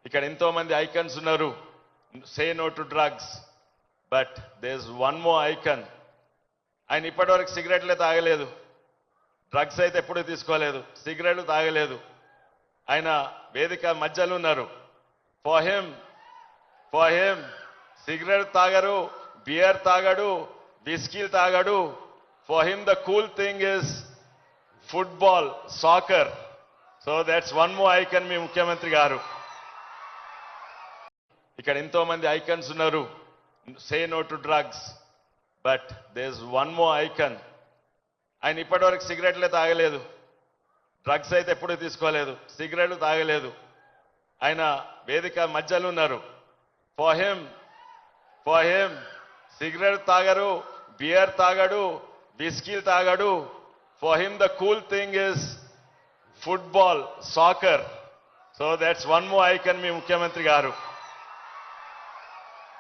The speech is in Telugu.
ఇక్కడ ఎంతో మంది ఐకన్స్ ఉన్నారు. Say no to drugs, but there is one more icon. ఆయన ఇప్పటివరకు సిగరెట్లే తాగలేదు, డ్రగ్స్ అయితే ఎప్పుడూ తీసుకోలేదు, సిగరెట్లు తాగలేదు. ఆయన వేదిక మధ్యలో ఉన్నారు. ఫర్ హిమ్ సిగరెట్ తాగరు, బియర్ తాగడు, విస్కీలు తాగడు. For him the cool thing is football, soccer. So that's one more icon మీ ముఖ్యమంత్రి గారు. ఇక్కడ ఎంతో మంది ఐకన్స్ ఉన్నారు. Say no to drugs, but there is one more icon. ఆయన ఇప్పటివరకు సిగరెట్లే తాగలేదు, డ్రగ్స్ అయితే ఎప్పుడూ తీసుకోలేదు, సిగరెట్లు తాగలేదు. ఆయన వేదిక మధ్యలో ఉన్నారు. ఫర్ హిమ్ సిగరెట్ తాగరు, బియర్ తాగడు, విస్కీలు తాగడు. For him the cool thing is football, soccer. So that's one more icon మీ ముఖ్యమంత్రి గారు.